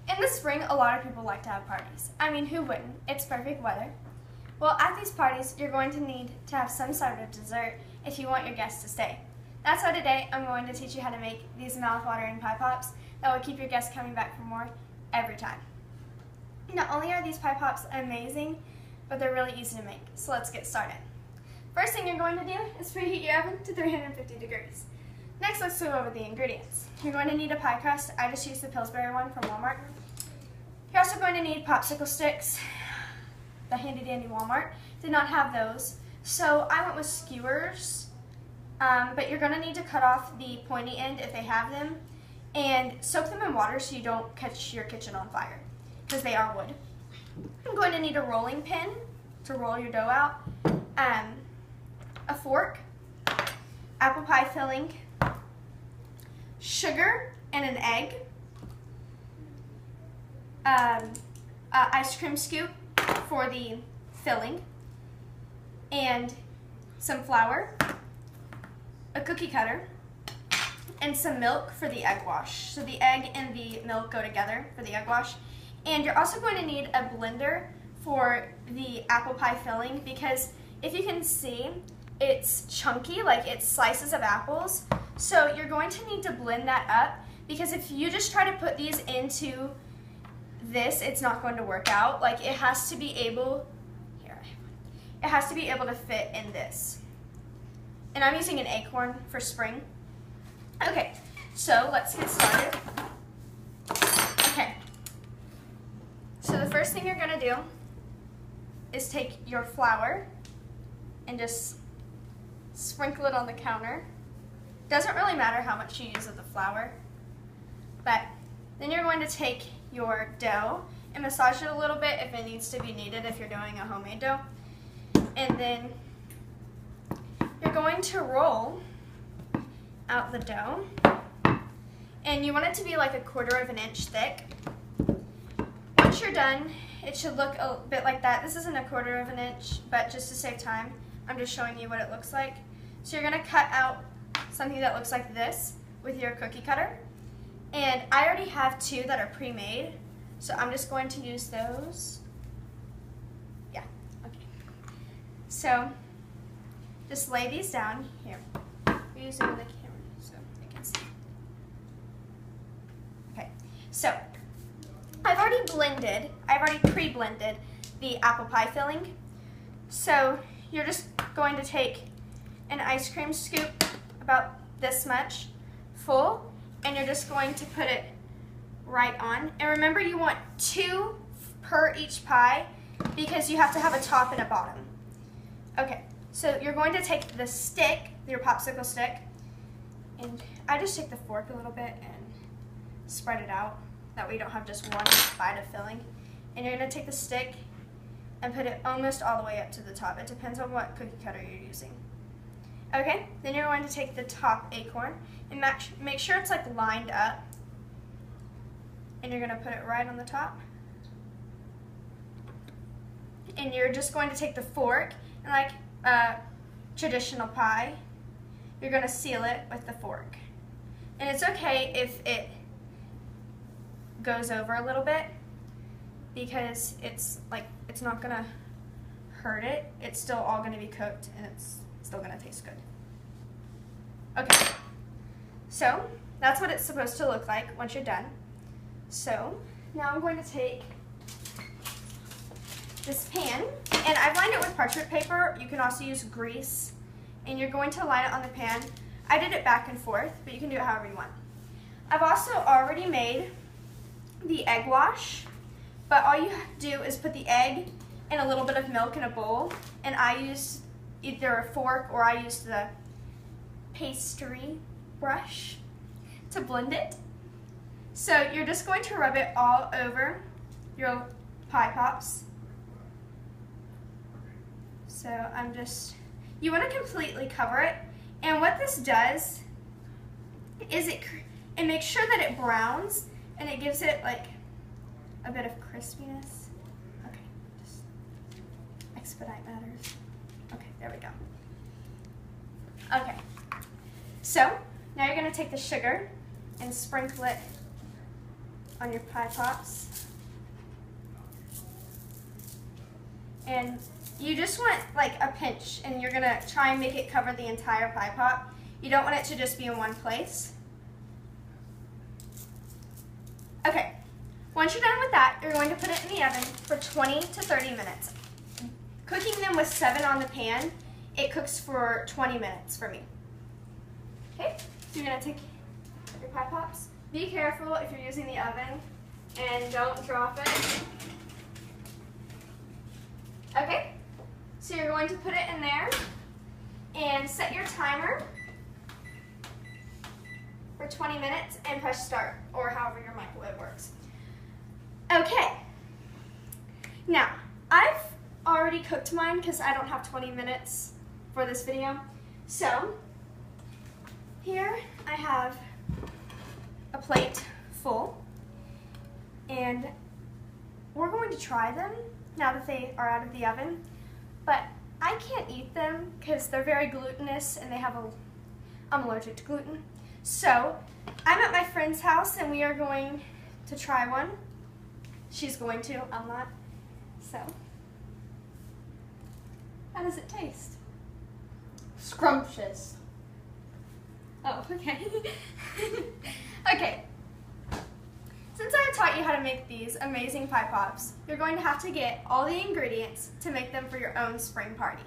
In the spring, a lot of people like to have parties. I mean, who wouldn't? It's perfect weather. Well, at these parties, you're going to need to have some sort of dessert if you want your guests to stay. That's why today I'm going to teach you how to make these mouth-watering pie pops that will keep your guests coming back for more every time. Not only are these pie pops amazing, but they're really easy to make. So let's get started. First thing you're going to do is preheat your oven to 350 degrees. Next, let's go over the ingredients. You're going to need a pie crust. I just used the Pillsbury one from Walmart. You're also going to need popsicle sticks. The handy dandy Walmart did not have those, so I went with skewers. But you're going to need to cut off the pointy end if they have them, and soak them in water so you don't catch your kitchen on fire, because they are wood. I'm going to need a rolling pin to roll your dough out, a fork, apple pie filling, sugar and an egg, ice cream scoop for the filling, and some flour, a cookie cutter, and some milk for the egg wash. So the egg and the milk go together for the egg wash. And you're also going to need a blender for the apple pie filling, because if you can see, it's chunky, like it's slices of apples. So you're going to need to blend that up, because if you just try to put these into this, it's not going to work out. Like it has to be able, it has to be able to fit in this. And I'm using an acorn for spring. Okay, so let's get started. Okay, so the first thing you're gonna do is take your flour and just sprinkle it on the counter. Doesn't really matter how much you use of the flour, but then you're going to take your dough and massage it a little bit if it needs to be kneaded, if you're doing a homemade dough. And then you're going to roll out the dough, and you want it to be like 1/4 of an inch thick. Once you're done, it should look a bit like that. This isn't 1/4 of an inch, but just to save time, I'm just showing you what it looks like. So you're gonna cut out something that looks like this with your cookie cutter. And I already have 2 that are pre-made, so I'm just going to use those. Yeah, okay. So just lay these down here. We're using the camera so you can see. Okay, so I've already pre-blended the apple pie filling. So you're just going to take an ice cream scoop, about this much, full, and you're just going to put it right on. And remember, you want 2 per each pie, because you have to have a top and a bottom. Okay, so you're going to take the stick, your popsicle stick, and I just take the fork a little bit and spread it out. That way you don't have just one bite of filling. And you're going to take the stick and put it almost all the way up to the top. It depends on what cookie cutter you're using. Okay, then you're going to take the top acorn and make sure it's like lined up. And you're going to put it right on the top. And you're just going to take the fork, and like traditional pie, you're going to seal it with the fork. And it's okay if it goes over a little bit, because it's not going to hurt it. It's still all going to be cooked, and it's still going to taste good. Okay, so that's what it's supposed to look like once you're done. So now I'm going to take this pan, and I've lined it with parchment paper. You can also use grease, and you're going to line it on the pan. I did it back and forth, but you can do it however you want. I've also already made the egg wash, but all you do is put the egg and a little bit of milk in a bowl, and I used either a fork or I used the pastry brush to blend it. So you're just going to rub it all over your pie pops. So you want to completely cover it, and what this does is it makes sure that it browns, and it gives it like a bit of crispiness. Okay, just expedite matters. Okay, there we go. Okay, so now you're going to take the sugar and sprinkle it on your pie pops. And you just want like a pinch, and you're gonna try and make it cover the entire pie pop. You don't want it to just be in one place. Okay, once you're done with that, you're going to put it in the oven for 20 to 30 minutes. Cooking them with 7 on the pan, it cooks for 20 minutes for me. Okay, so you're gonna take your pie pops. Be careful if you're using the oven and don't drop it. Okay, so you're going to put it in there and set your timer for 20 minutes and press start, or however your microwave works. Okay, now I've already cooked mine because I don't have 20 minutes for this video. So here I have a plate full, and we're going to try them now that they are out of the oven, but I can't eat them because they're very glutinous and I'm allergic to gluten. So I'm at my friend's house and we are going to try one. She's going to, I'm not. So, how does it taste? Scrumptious. Oh, okay. Okay. Since I've taught you how to make these amazing pie pops, you're going to have to get all the ingredients to make them for your own spring party.